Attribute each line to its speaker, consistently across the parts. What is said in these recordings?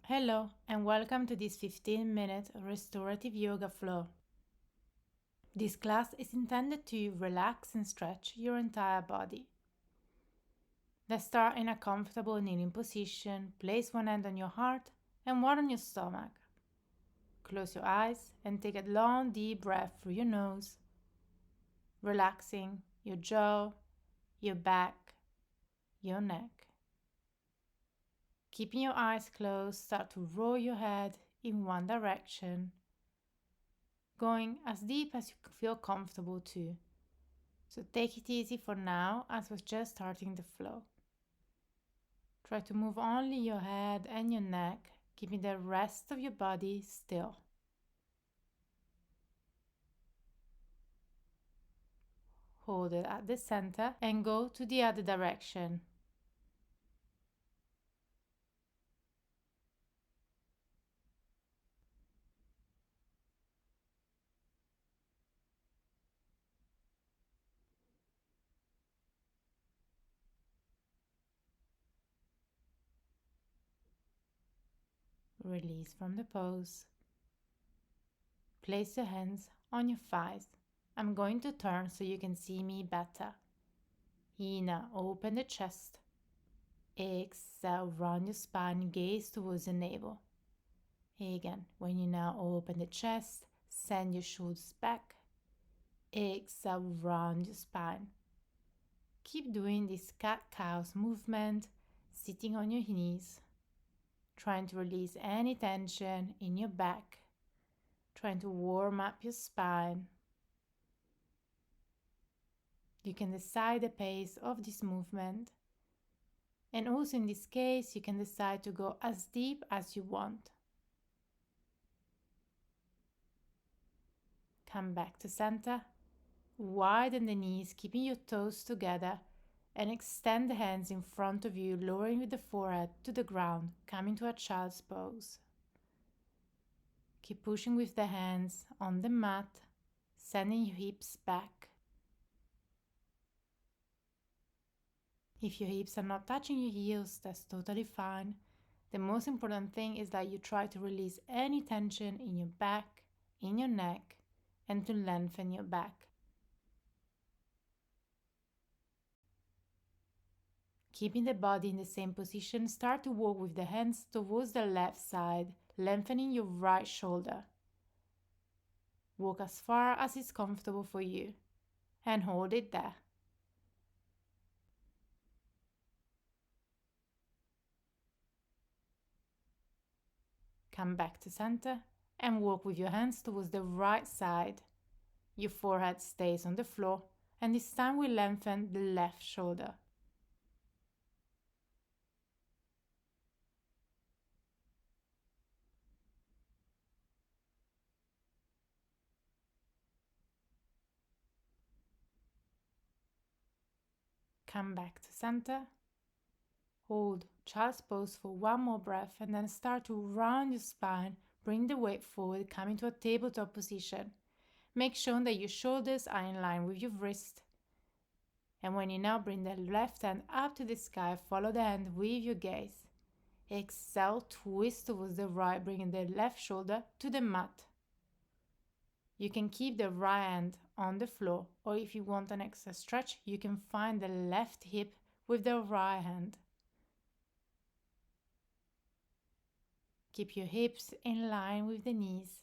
Speaker 1: Hello and welcome to this 15-minute restorative yoga flow. This class is intended to relax and stretch your entire body. Let's start in a comfortable kneeling position. Place one hand on your heart and one on your stomach. Close your eyes and take a long deep breath through your nose, relaxing your jaw, your back, your neck. Keeping your eyes closed, start to roll your head in one direction, going as deep as you feel comfortable to. So take it easy for now as we're just starting the flow. Try to move only your head and your neck, keeping the rest of your body still. Hold it at the center and go to the other direction. Release from the pose. Place your hands on your thighs. I'm going to turn so you can see me better. Inhale, open the chest. Exhale, round your spine, gaze towards the navel. Again, when you now open the chest, send your shoulders back. Exhale, round your spine. Keep doing this cat-cow movement, sitting on your knees, trying to release any tension in your back, trying to warm up your spine. You can decide the pace of this movement, and also in this case, you can decide to go as deep as you want. Come back to center, widen the knees, keeping your toes together, and extend the hands in front of you, lowering with the forehead to the ground, coming to a child's pose. Keep pushing with the hands on the mat, sending your hips back. If your hips are not touching your heels, that's totally fine. The most important thing is that you try to release any tension in your back, in your neck, and to lengthen your back. Keeping the body in the same position, start to walk with the hands towards the left side, lengthening your right shoulder. Walk as far as is comfortable for you and hold it there. Come back to center and walk with your hands towards the right side. Your forehead stays on the floor, and this time we lengthen the left shoulder. Come back to center. Hold child's pose for one more breath and then start to round your spine. Bring the weight forward, coming to a tabletop position. Make sure that your shoulders are in line with your wrist. And when you now bring the left hand up to the sky, follow the hand with your gaze. Exhale, twist towards the right, bringing the left shoulder to the mat. You can keep the right hand on the floor, or if you want an extra stretch, you can find the left hip with the right hand. Keep your hips in line with the knees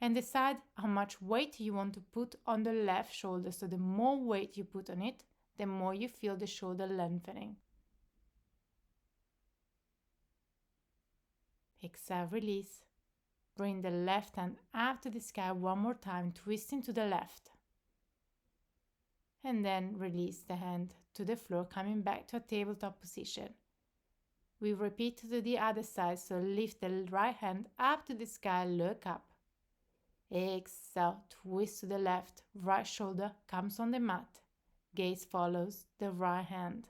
Speaker 1: and decide how much weight you want to put on the left shoulder. So the more weight you put on it, the more you feel the shoulder lengthening. Exhale, release. Bring the left hand up to the sky one more time, twisting to the left. And then release the hand to the floor, coming back to a tabletop position. We repeat to the other side, so lift the right hand up to the sky, look up. Exhale, twist to the left, right shoulder comes on the mat. Gaze follows the right hand.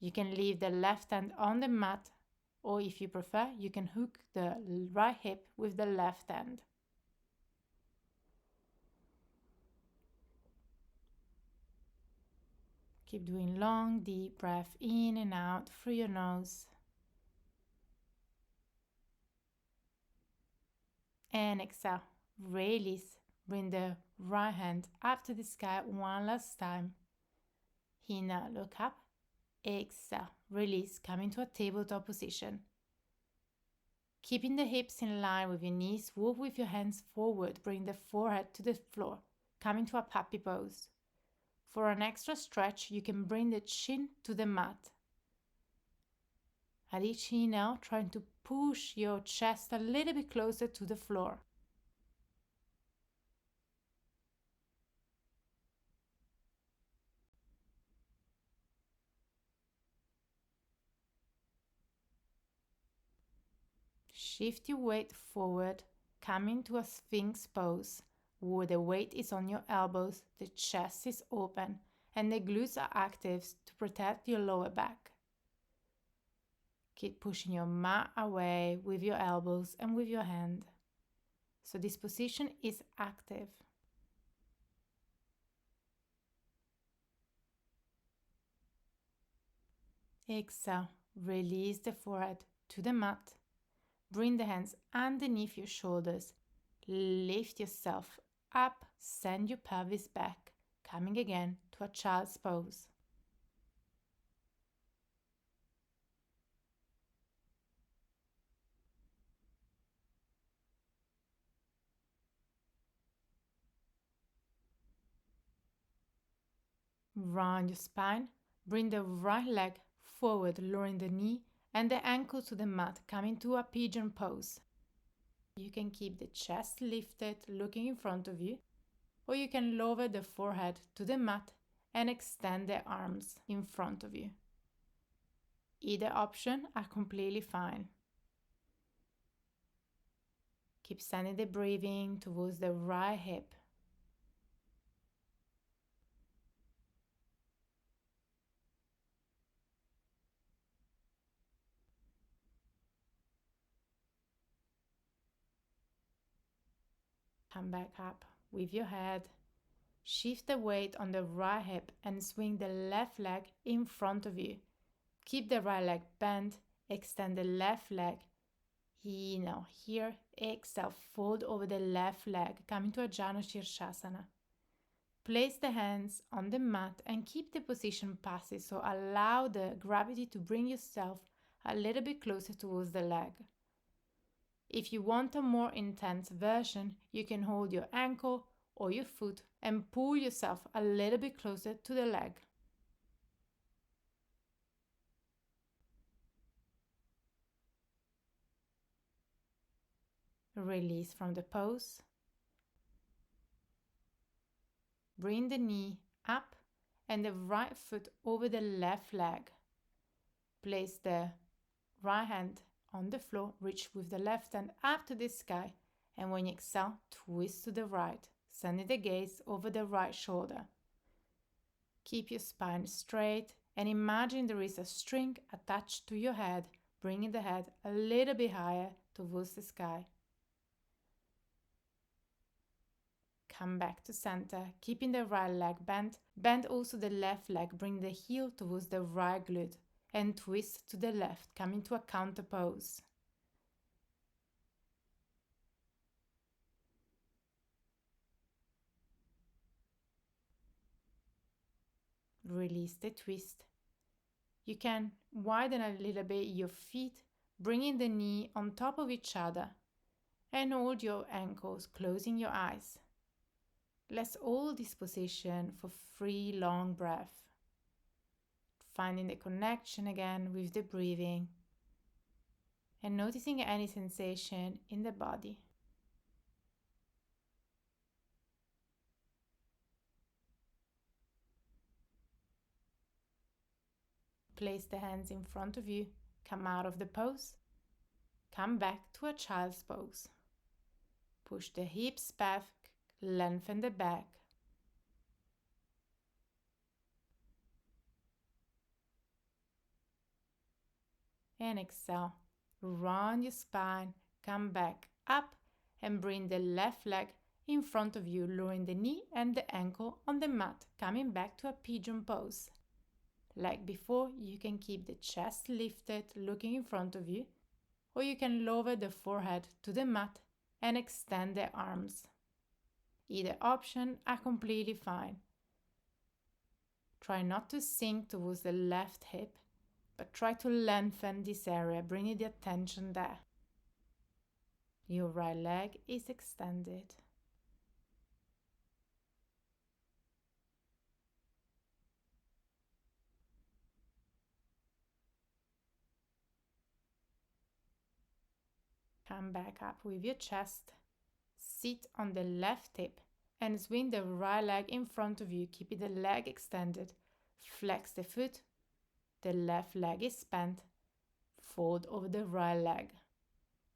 Speaker 1: You can leave the left hand on the mat, or if you prefer, you can hook the right hip with the left hand. Keep doing long, deep breath in and out through your nose. And exhale. Release. Bring the right hand up to the sky one last time. Inhale, look up. Exhale. Release. Come into a tabletop position. Keeping the hips in line with your knees, walk with your hands forward. Bring the forehead to the floor. Come into a puppy pose. For an extra stretch, you can bring the chin to the mat. At each inhale, trying to push your chest a little bit closer to the floor. Shift your weight forward, come into a Sphinx pose, where the weight is on your elbows, the chest is open, and the glutes are active to protect your lower back. Keep pushing your mat away with your elbows and with your hand. So this position is active. Exhale, release the forehead to the mat. Bring the hands underneath your shoulders. Lift yourself up, send your pelvis back, coming again to a child's pose. Round your spine, bring the right leg forward, lowering the knee and the ankle to the mat, coming to a pigeon pose. You can keep the chest lifted, looking in front of you, or you can lower the forehead to the mat and extend the arms in front of you. Either option are completely fine. Keep sending the breathing towards the right hip. Come back up with your head. Shift the weight on the right hip and swing the left leg in front of you. Keep the right leg bent, extend the left leg. Inhale here, exhale, fold over the left leg, coming to a Janu Shirshasana. Place the hands on the mat and keep the position passive, so allow the gravity to bring yourself a little bit closer towards the leg. If you want a more intense version, you can hold your ankle or your foot and pull yourself a little bit closer to the leg. Release from the pose. Bring the knee up and the right foot over the left leg. Place the right hand on the floor, reach with the left hand up to the sky, and when you exhale, twist to the right, sending the gaze over the right shoulder. Keep your spine straight and imagine there is a string attached to your head, bringing the head a little bit higher towards the sky. Come back to center, keeping the right leg bent. Bend also the left leg, bring the heel towards the right glute and twist to the left, coming to a counter pose. Release the twist. You can widen a little bit your feet, bringing the knee on top of each other, and hold your ankles, closing your eyes. Let's hold this position for 3 long breaths. Finding the connection again with the breathing and noticing any sensation in the body. Place the hands in front of you, come out of the pose, come back to a child's pose. Push the hips back, lengthen the back. And exhale, round your spine, come back up and bring the left leg in front of you, lowering the knee and the ankle on the mat, coming back to a pigeon pose. Like before, you can keep the chest lifted, looking in front of you, or you can lower the forehead to the mat and extend the arms. Either option are completely fine. Try not to sink towards the left hip, but try to lengthen this area, bringing the attention there. Your right leg is extended. Come back up with your chest. Sit on the left hip and swing the right leg in front of you, keeping the leg extended. Flex the foot. The left leg is bent. Fold over the right leg.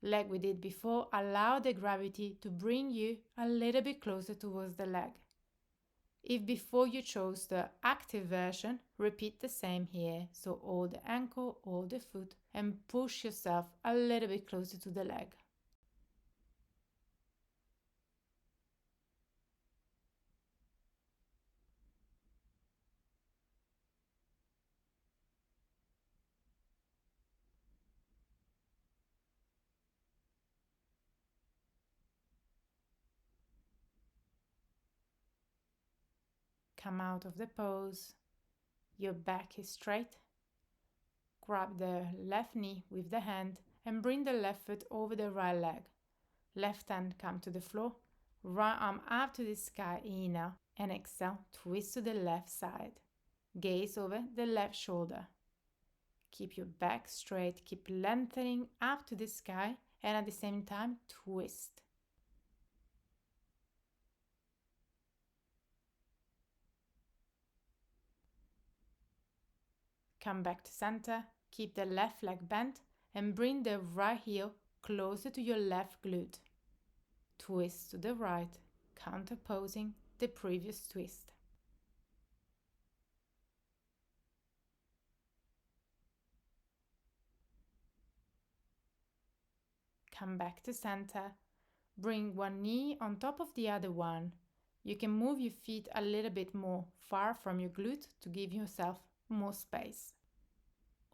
Speaker 1: Like we did before, allow the gravity to bring you a little bit closer towards the leg. If before you chose the active version, repeat the same here. So hold the ankle, hold the foot, and push yourself a little bit closer to the leg. Come out of the pose. Your back is straight. Grab the left knee with the hand and bring the left foot over the right leg. Left hand come to the floor. Right arm up to the sky, inhale and exhale, twist to the left side. Gaze over the left shoulder. Keep your back straight, keep lengthening up to the sky and at the same time twist. Come back to center, keep the left leg bent and bring the right heel closer to your left glute. Twist to the right, counterposing the previous twist. Come back to center, bring one knee on top of the other one. You can move your feet a little bit more far from your glute to give yourself more space.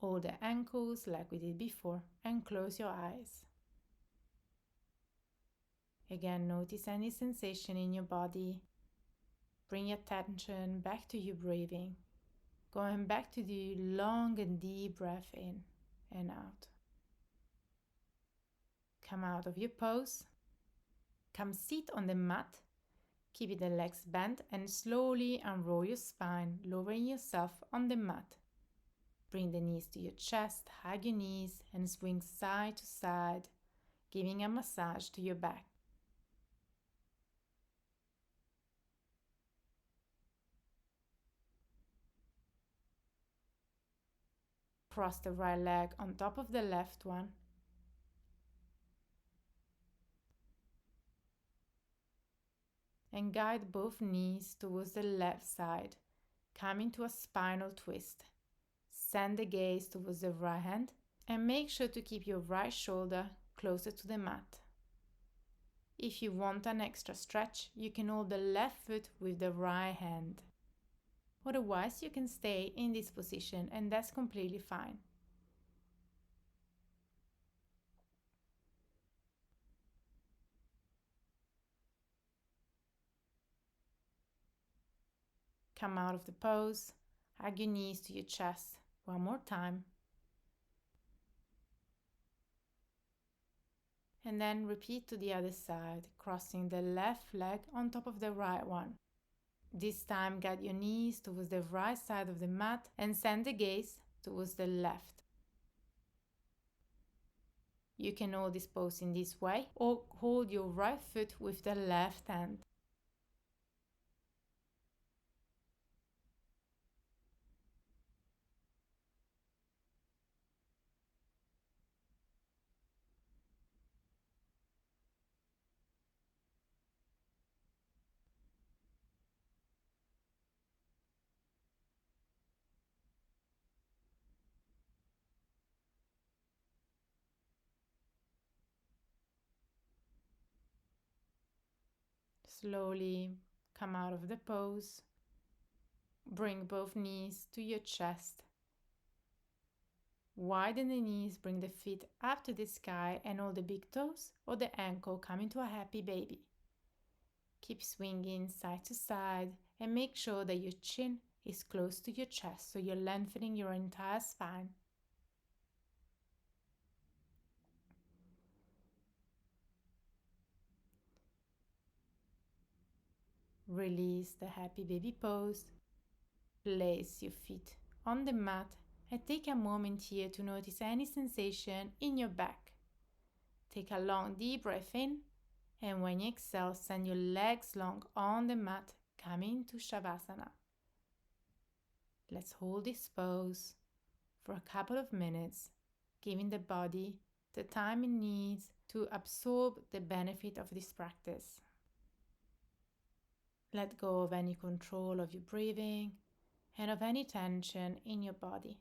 Speaker 1: Hold the ankles like we did before and close your eyes. Again, notice any sensation in your body. Bring your attention back to your breathing. Going back to the long and deep breath in and out. Come out of your pose. Come sit on the mat. Keep the legs bent and slowly unroll your spine, lowering yourself on the mat. Bring the knees to your chest, hug your knees and swing side to side, giving a massage to your back. Cross the right leg on top of the left one. And guide both knees towards the left side, coming to a spinal twist. Send the gaze towards the right hand and make sure to keep your right shoulder closer to the mat. If you want an extra stretch, you can hold the left foot with the right hand. Otherwise, you can stay in this position and that's completely fine. Come out of the pose, hug your knees to your chest one more time. And then repeat to the other side, crossing the left leg on top of the right one. This time guide your knees towards the right side of the mat and send the gaze towards the left. You can hold this pose in this way or hold your right foot with the left hand. Slowly come out of the pose. Bring both knees to your chest. Widen the knees, bring the feet up to the sky and hold the big toes or the ankle coming to a happy baby. Keep swinging side to side and make sure that your chin is close to your chest so you're lengthening your entire spine. Release the happy baby pose. Place your feet on the mat and take a moment here to notice any sensation in your back. Take a long deep breath in, and when you exhale, send your legs long on the mat, coming to Shavasana. Let's hold this pose for a couple of minutes, giving the body the time it needs to absorb the benefit of this practice. Let go of any control of your breathing and of any tension in your body.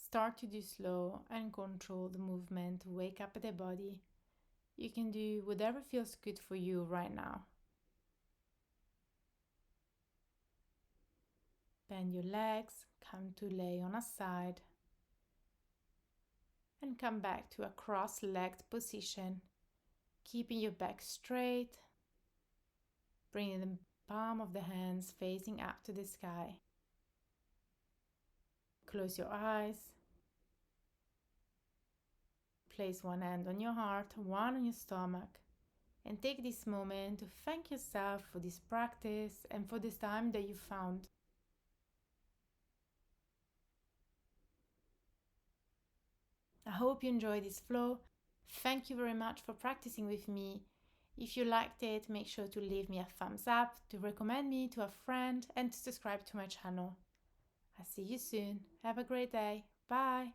Speaker 1: Start to do slow and controlled movement to wake up the body. You can do whatever feels good for you right now. Bend your legs, come to lay on a side, and come back to a cross-legged position, keeping your back straight, bringing the palm of the hands facing up to the sky. Close your eyes. Place one hand on your heart, one on your stomach, and take this moment to thank yourself for this practice and for this time that you found. I hope you enjoyed this flow. Thank you very much for practicing with me. If you liked it, make sure to leave me a thumbs up, to recommend me to a friend, and to subscribe to my channel. I'll see you soon. Have a great day. Bye.